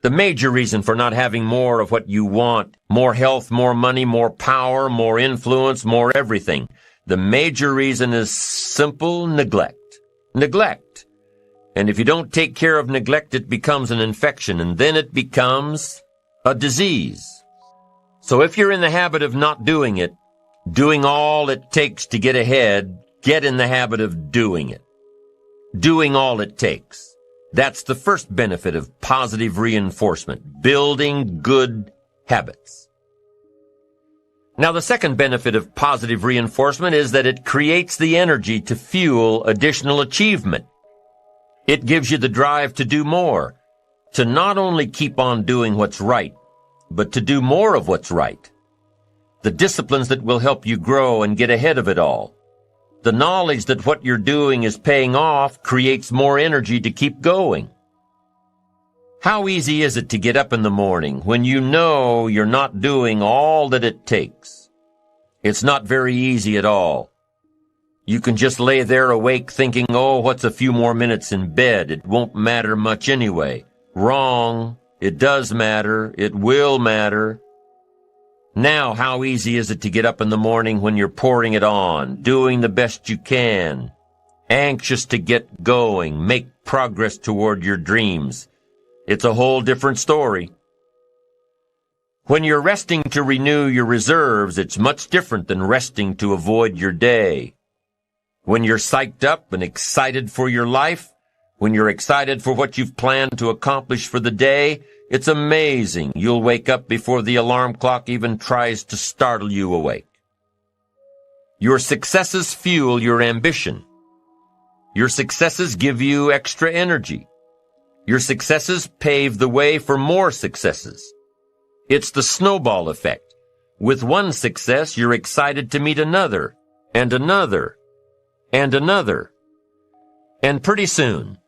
The major reason for not having more of what you want, more health, more money, more power, more influence, more everything, the major reason is simple neglect. Neglect. And if you don't take care of neglect, it becomes an infection, and then it becomes a disease. So if you're in the habit of not doing it, doing all it takes to get ahead, get in the habit of doing it. Doing all it takes. That's the first benefit of positive reinforcement, building good habits. Now, the second benefit of positive reinforcement is that it creates the energy to fuel additional achievement. It gives you the drive to do more, to not only keep on doing what's right, but to do more of what's right. The disciplines that will help you grow and get ahead of it all. The knowledge that what you're doing is paying off creates more energy to keep going. How easy is it to get up in the morning when you know you're not doing all that it takes? It's not very easy at all. You can just lay there awake thinking, oh, what's a few more minutes in bed? It won't matter much anyway. Wrong. It does matter. It will matter. Now, how easy is it to get up in the morning when you're pouring it on, doing the best you can, anxious to get going, make progress toward your dreams? It's a whole different story. When you're resting to renew your reserves, it's much different than resting to avoid your day. When you're psyched up and excited for your life, when you're excited for what you've planned to accomplish for the day, it's amazing you'll wake up before the alarm clock even tries to startle you awake. Your successes fuel your ambition. Your successes give you extra energy. Your successes pave the way for more successes. It's the snowball effect. With one success, you're excited to meet another, and another, and another. And pretty soon,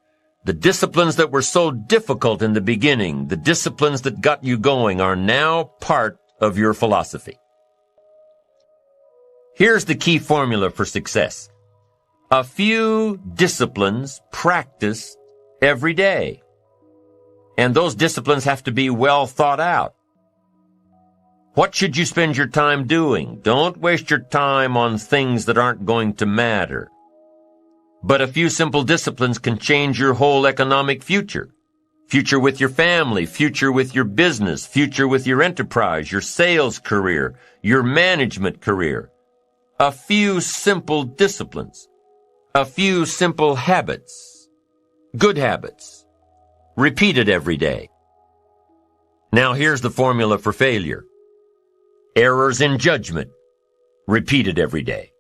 the disciplines that were so difficult in the beginning, the disciplines that got you going, are now part of your philosophy. Here's the key formula for success. A few disciplines practiced every day. And those disciplines have to be well thought out. What should you spend your time doing? Don't waste your time on things that aren't going to matter. But a few simple disciplines can change your whole economic future. Future with your family, future with your business, future with your enterprise, your sales career, your management career. A few simple disciplines. A few simple habits. Good habits. Repeated every day. Now here's the formula for failure. Errors in judgment. Repeated every day.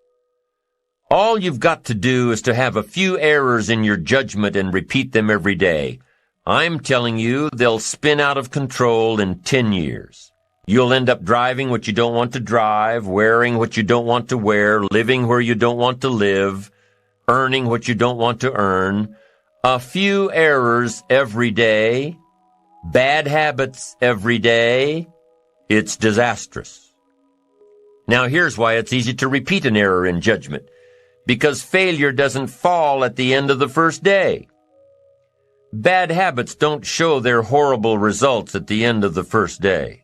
All you've got to do is to have a few errors in your judgment and repeat them every day. I'm telling you, they'll spin out of control in 10 years. You'll end up driving what you don't want to drive, wearing what you don't want to wear, living where you don't want to live, earning what you don't want to earn. A few errors every day, bad habits every day. It's disastrous. Now here's why it's easy to repeat an error in judgment. Because failure doesn't fall at the end of the first day. Bad habits don't show their horrible results at the end of the first day,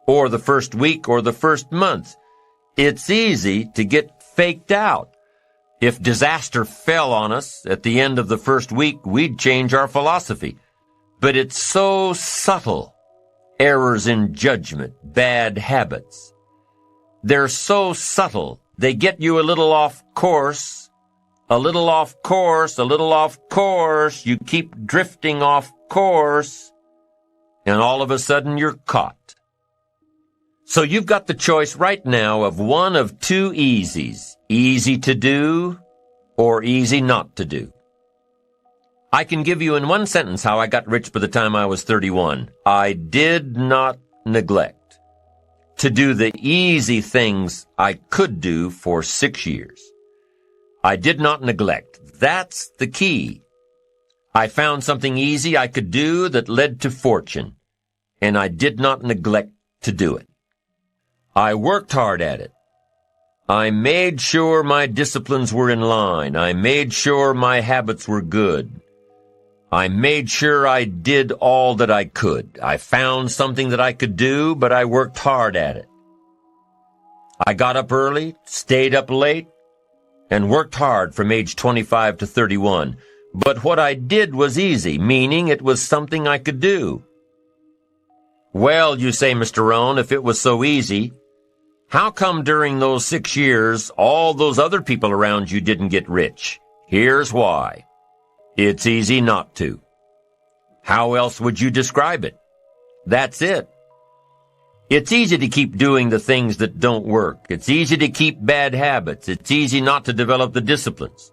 or the first week, or the first month. It's easy to get faked out. If disaster fell on us at the end of the first week, we'd change our philosophy. But it's so subtle. Errors in judgment, bad habits. They're so subtle. They get you a little off course, a little off course, a little off course. You keep drifting off course, and all of a sudden you're caught. So you've got the choice right now of one of two easies. Easy to do or easy not to do. I can give you in one sentence how I got rich by the time I was 31. I did not neglect to do the easy things I could do for 6 years. I did not neglect. That's the key. I found something easy I could do that led to fortune, and I did not neglect to do it. I worked hard at it. I made sure my disciplines were in line. I made sure my habits were good. I made sure I did all that I could. I found something that I could do, but I worked hard at it. I got up early, stayed up late, and worked hard from age 25 to 31. But what I did was easy, meaning it was something I could do. Well, you say, Mr. Rohn, if it was so easy, how come during those 6 years all those other people around you didn't get rich? Here's why. It's easy not to. How else would you describe it? That's it. It's easy to keep doing the things that don't work. It's easy to keep bad habits. It's easy not to develop the disciplines.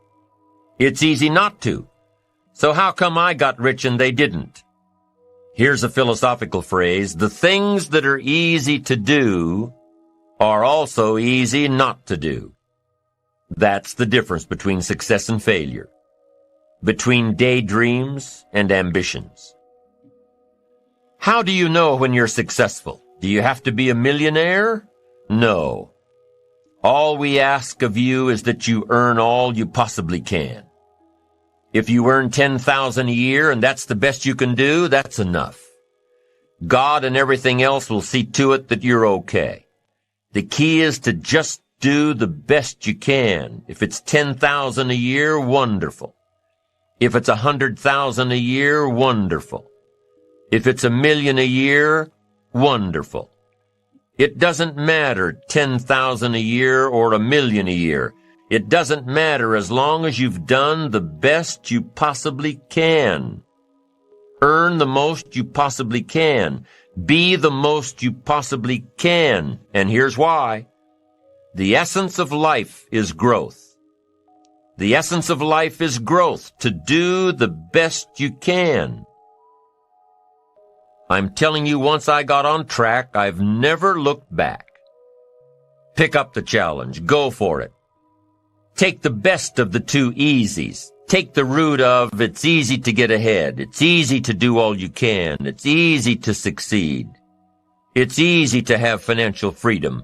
It's easy not to. So how come I got rich and they didn't? Here's a philosophical phrase. The things that are easy to do are also easy not to do. That's the difference between success and failure, between daydreams and ambitions. How do you know when you're successful? Do you have to be a millionaire? No. All we ask of you is that you earn all you possibly can. If you earn $10,000 a year and that's the best you can do, that's enough. God and everything else will see to it that you're okay. The key is to just do the best you can. If it's $10,000 a year, wonderful. If it's $100,000 a year, wonderful. If it's $1 million a year, wonderful. It doesn't matter $10,000 a year or $1 million a year. It doesn't matter as long as you've done the best you possibly can. Earn the most you possibly can. Be the most you possibly can. And here's why. The essence of life is growth. The essence of life is growth, to do the best you can. I'm telling you, once I got on track, I've never looked back. Pick up the challenge. Go for it. Take the best of the two easies. Take the root of it's easy to get ahead. It's easy to do all you can. It's easy to succeed. It's easy to have financial freedom.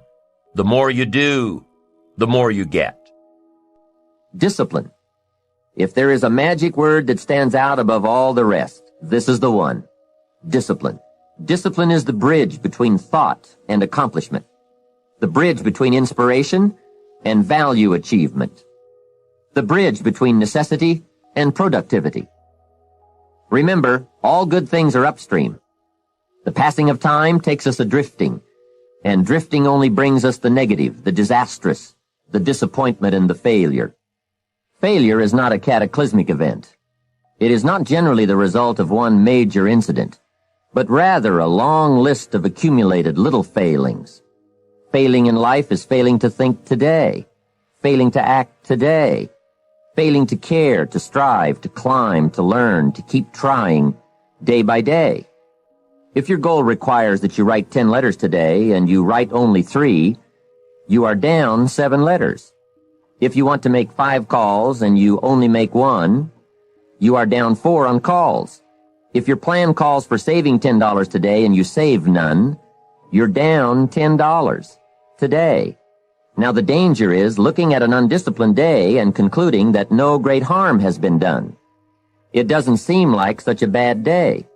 The more you do, the more you get. Discipline. If there is a magic word that stands out above all the rest, this is the one. Discipline. Discipline is the bridge between thought and accomplishment. The bridge between inspiration and value achievement. The bridge between necessity and productivity. Remember, all good things are upstream. The passing of time takes us adrifting, and drifting only brings us the negative, the disastrous, the disappointment, and the failure. Failure is not a cataclysmic event. It is not generally the result of one major incident, but rather a long list of accumulated little failings. Failing in life is failing to think today, failing to act today, failing to care, to strive, to climb, to learn, to keep trying day by day. If your goal requires that you write 10 letters today and you write only 3, you are down 7 letters. If you want to make 5 calls and you only make 1, you are down 4 on calls. If your plan calls for saving $10 today and you save none, you're down $10 today. Now the danger is looking at an undisciplined day and concluding that no great harm has been done. It doesn't seem like such a bad day.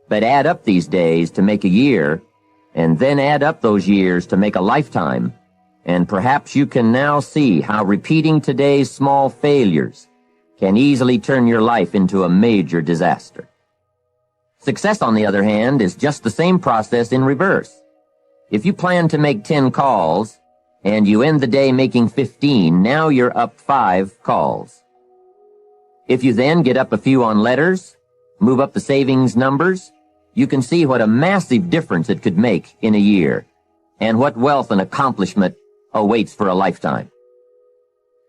But add up these days to make a year, and then add up those years to make a lifetime, and perhaps you can now see how repeating today's small failures can easily turn your life into a major disaster. Success, on the other hand, is just the same process in reverse. If you plan to make 10 calls, and you end the day making 15, now you're up 5 calls. If you then get up a few on letters, move up the savings numbers, you can see what a massive difference it could make in a year, and what wealth and accomplishment awaits for a lifetime.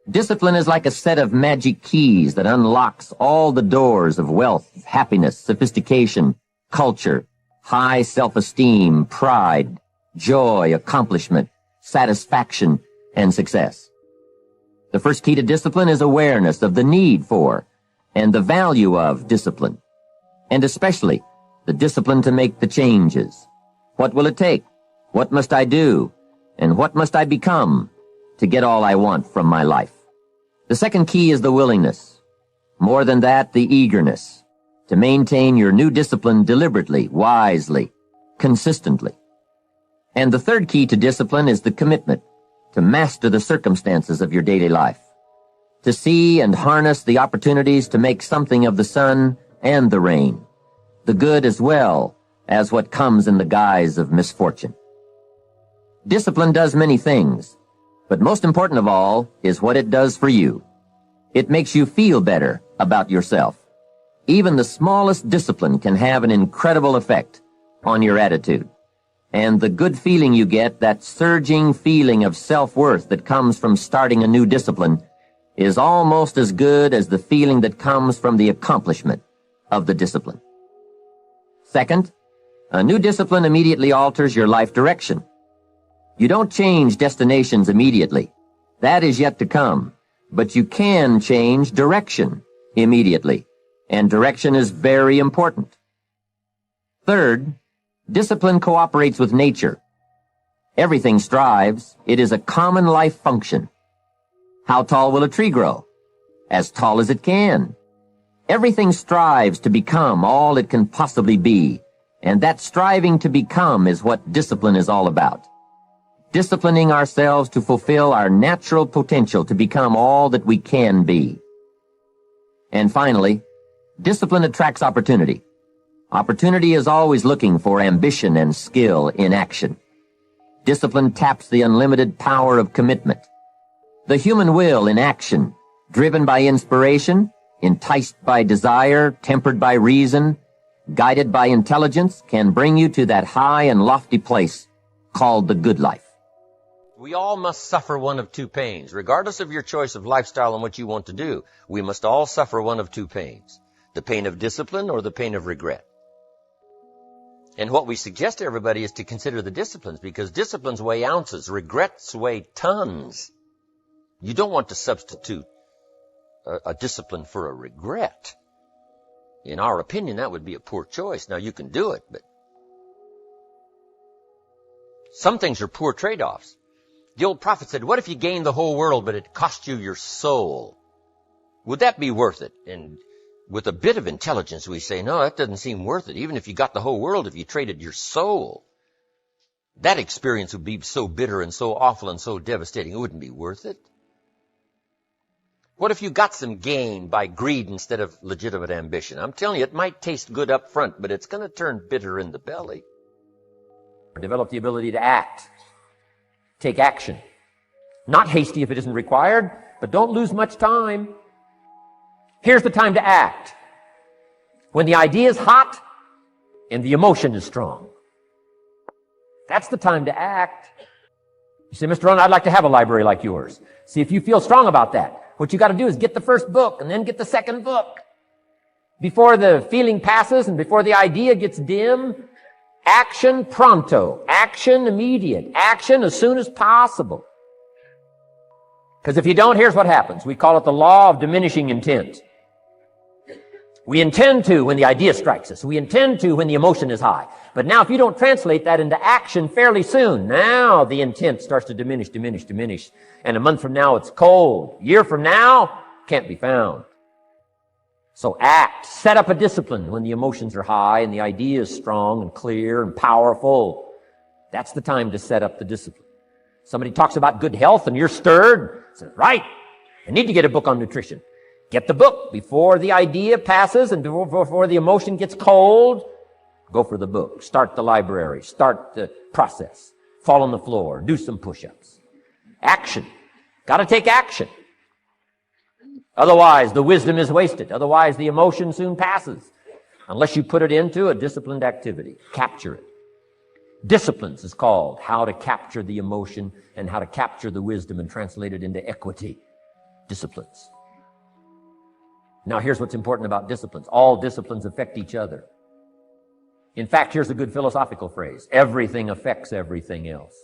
Discipline is like a set of magic keys that unlocks all the doors of wealth, happiness, sophistication, culture, high self-esteem, pride, joy, accomplishment, satisfaction, and success. The first key to discipline is awareness of the need for and the value of discipline, and especially the discipline to make the changes. What will it take? What must I do? And what must I become to get all I want from my life? The second key is the willingness. More than that, the eagerness. to maintain your new discipline deliberately, wisely, consistently. And the third key to discipline is the commitment to master the circumstances of your daily life, to see and harness the opportunities to make something of the sun and the rain, the good as well as what comes in the guise of misfortune. Discipline does many things, but most important of all is what it does for you. It makes you feel better about yourself. Even the smallest discipline can have an incredible effect on your attitude. And the good feeling you get, that surging feeling of self-worth that comes from starting a new discipline, is almost as good as the feeling that comes from the accomplishment of the discipline. Second, a new discipline immediately alters your life direction. You don't change destinations immediately. That is yet to come. But you can change direction immediately. And direction is very important. Third, discipline cooperates with nature. Everything strives. It is a common life function. How tall will a tree grow? As tall as it can. Everything strives to become all it can possibly be. And that striving to become is what discipline is all about. Disciplining ourselves to fulfill our natural potential to become all that we can be. And finally, discipline attracts opportunity. Opportunity is always looking for ambition and skill in action. Discipline taps the unlimited power of commitment. The human will in action, driven by inspiration, enticed by desire, tempered by reason, guided by intelligence, can bring you to that high and lofty place called the good life. We all must suffer one of two pains. Regardless of your choice of lifestyle and what you want to do, we must all suffer one of two pains. The pain of discipline or the pain of regret. And what we suggest to everybody is to consider the disciplines, because disciplines weigh ounces, regrets weigh tons. You don't want to substitute a discipline for a regret. In our opinion, that would be a poor choice. Now, you can do it, but some things are poor trade-offs. The old prophet said, what if you gained the whole world, but it cost you your soul? Would that be worth it? And with a bit of intelligence, we say, no, that doesn't seem worth it. Even if you got the whole world, if you traded your soul, that experience would be so bitter and so awful and so devastating, it wouldn't be worth it. What if you got some gain by greed instead of legitimate ambition? I'm telling you, it might taste good up front, but it's going to turn bitter in the belly. Develop the ability to act. Take action. Not hasty if it isn't required, but don't lose much time. Here's the time to act. When the idea is hot and the emotion is strong. That's the time to act. You say, Mr. Rohn, I'd like to have a library like yours. See if you feel strong about that. What you got to do is get the first book and then get the second book. Before the feeling passes and before the idea gets dim, action pronto. Action immediate. Action as soon as possible. Because if you don't, here's what happens. We call it the law of diminishing intent. We intend to when the idea strikes us. We intend to when the emotion is high. But now if you don't translate that into action fairly soon, now the intent starts to diminish. And a month from now it's cold. A year from now, can't be found. So act. Set up a discipline when the emotions are high and the idea is strong and clear and powerful. That's the time to set up the discipline. Somebody talks about good health and you're stirred. Says, right, I need to get a book on nutrition. Get the book before the idea passes and before the emotion gets cold. Go for the book. Start the library. Start the process. Fall on the floor. Do some push-ups. Action. Got to take action. Otherwise, the wisdom is wasted. Otherwise, the emotion soon passes. Unless you put it into a disciplined activity. Capture it. Disciplines is called how to capture the emotion and how to capture the wisdom and translate it into equity. Disciplines. Now, here's what's important about disciplines. All disciplines affect each other. In fact, here's a good philosophical phrase. Everything affects everything else.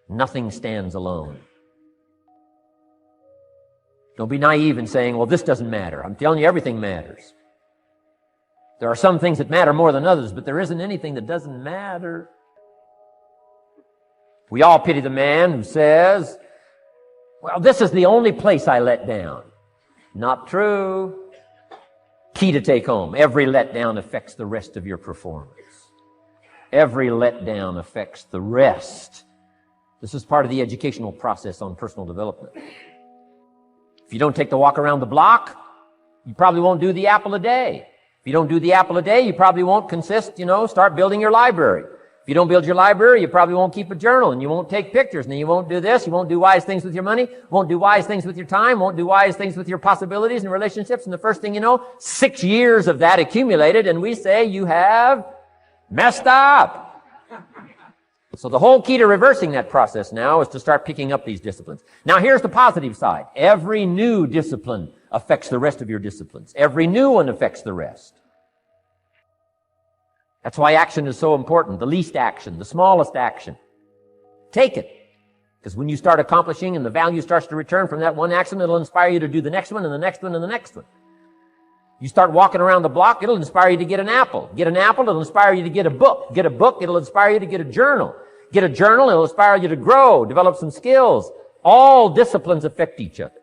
Nothing stands alone. Don't be naive in saying, well, this doesn't matter. I'm telling you, everything matters. There are some things that matter more than others, but there isn't anything that doesn't matter. We all pity the man who says, well, this is the only place I let down. Not true. Key to take home. Every letdown affects the rest of your performance. Every letdown affects the rest. This is part of the educational process on personal development. If you don't take the walk around the block, you probably won't do the apple a day. If you don't do the apple a day, you probably won't start building your library. If you don't build your library, you probably won't keep a journal, and you won't take pictures, and you won't do this, you won't do wise things with your money, won't do wise things with your time, won't do wise things with your possibilities and relationships, and the first thing you know, 6 years of that accumulated, and we say you have messed up. So the whole key to reversing that process now is to start picking up these disciplines. Now here's the positive side. Every new discipline affects the rest of your disciplines. Every new one affects the rest. That's why action is so important. The least action, the smallest action. Take it. Because when you start accomplishing and the value starts to return from that one action, it'll inspire you to do the next one and the next one and the next one. You start walking around the block, it'll inspire you to get an apple. Get an apple, it'll inspire you to get a book. Get a book, it'll inspire you to get a journal. Get a journal, it'll inspire you to grow, develop some skills. All disciplines affect each other.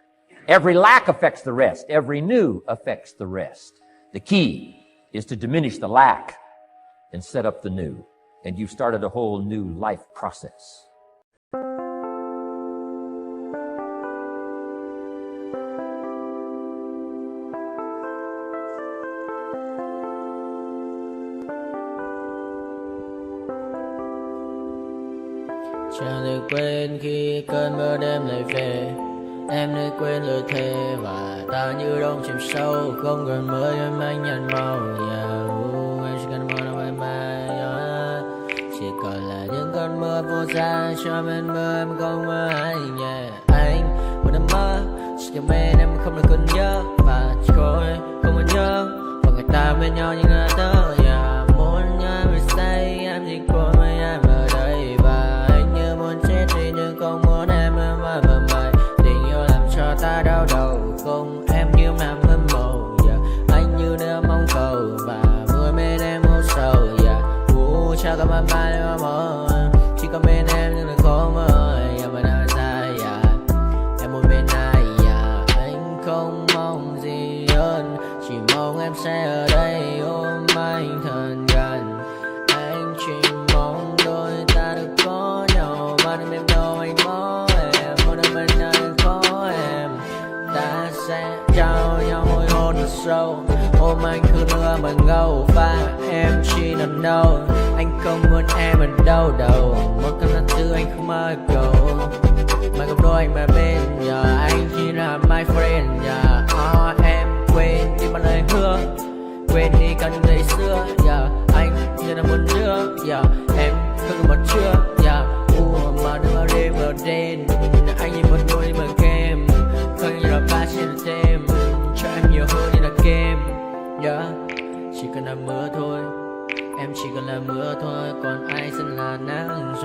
Every lack affects the rest. Every new affects the rest. The key is to diminish the lack and set up the new. And you've started a whole new life process. Chẳng được quên khi cơn mưa đêm lại về. Em đã quên lời thề và ta như đom chìm sâu. Không còn mới em anh nhận màu. Em chỉ cần mơ đâu em bay. Chỉ còn là những cơn mưa vô giá. Cho bên mưa em không mơ hay nhẹ. Anh một đêm mơ. Chỉ cần bên em không được cơn nhớ. Và chỉ có em không muốn nhớ. Và người ta bên nhau như ngã tớ. Muốn nhớ vì say em chỉ có mấy em ở đây. Và anh như muốn chết đi nhưng không muốn em mơ mày. Tình yêu làm cho ta đau đầu. Không em như mà mơ mộng. Anh như đeo mong cầu. Và mưa bên em u sầu. Chào các bạn mai em mơ. Chỉ có bên em nhưng đừng có mơ. Mà đã dài em muốn bên ai. Anh không mong gì hơn. Chỉ mong em sẽ ở đây ôm anh thật gần. Anh chỉ mong đôi ta được có nhau. Mà đừng em đâu anh có em. Một đêm bên anh có em. Ta sẽ trao nhau môi hôn thật sâu. Ôm anh cứ nữa mà ngâu. Và em chỉ nằm đâu. Anh không muốn em ở đâu đâu. Một cơn gió thứ anh không mơ cầu. Mà không đôi anh mà bên giờ. Anh chỉ là my friend. Em quên đi bao lời hứa. Quên đi cả những ngày xưa. Anh như là một đứa. Em không còn một chưa. Mà đừng ở đêm ở đêm. Anh như một đôi mà kem. Không như là ba trên thêm. Cho em nhiều hơn như là kem. Chỉ cần là mưa thôi. Em chỉ cần là mưa thôi. Còn ai sẽ là nắng rồi.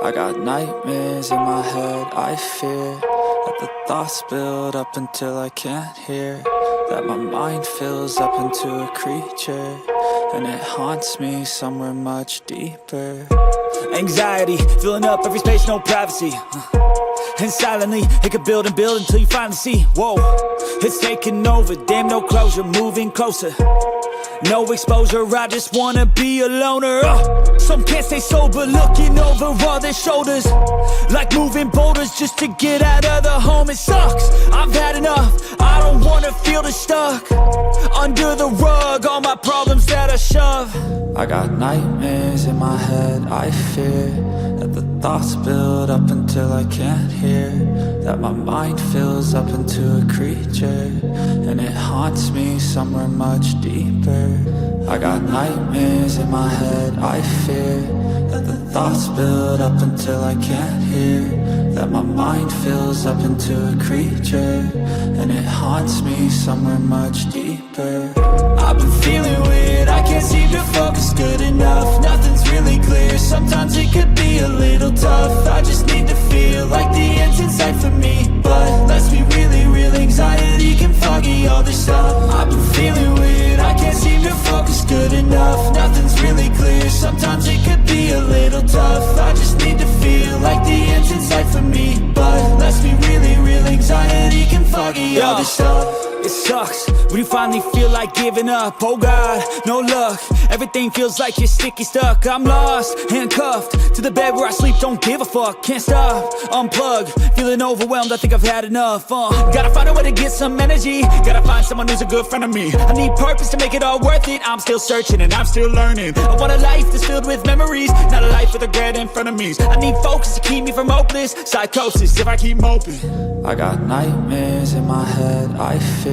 I got nightmares in my head, I fear that the thoughts build up until I can't hear, that my mind fills up into a creature, and it haunts me somewhere much deeper. Anxiety, filling up every space, no privacy. And silently, it could build and build until you finally see, whoa, it's taking over, damn no closure, moving closer. No exposure, I just wanna be a loner. Some can't stay sober, looking over all their shoulders, like moving boulders just to get out of the home. It sucks, I've had enough, I don't wanna feel the stuck under the rug, all my problems that I shove. I got nightmares in my head, I fear that the thoughts build up until I can't hear, that my mind fills up into a creature, and it haunts me somewhere much deeper. I got nightmares in my head, I fear that the thoughts build up until I can't hear, that my mind fills up into a creature, and it haunts me somewhere much deeper. I've been feeling weird, I can't seem to focus good enough. Nothing's really clear, sometimes it could be a little tough. I just need to feel like the end's in sight for me, but let's be really real, anxiety can foggy all this stuff. I've been feeling weird, I can't seem to focus good enough. Nothing's really clear, sometimes it could be a little tough. I just need to feel like the end's in sight for me, but let's be really real, anxiety can foggy all this stuff. It sucks when you finally feel like giving up. Oh God, no luck, everything feels like you're sticky stuck. I'm lost, handcuffed to the bed where I sleep, don't give a fuck. Can't stop, unplug, feeling overwhelmed, I think I've had enough. Gotta find a way to get some energy, gotta find someone who's a good friend of me. I need purpose to make it all worth it, I'm still searching and I'm still learning. I want a life that's filled with memories, not a life with regret in front of me. I need focus to keep me from hopeless psychosis if I keep moping. I got nightmares in my head, I fear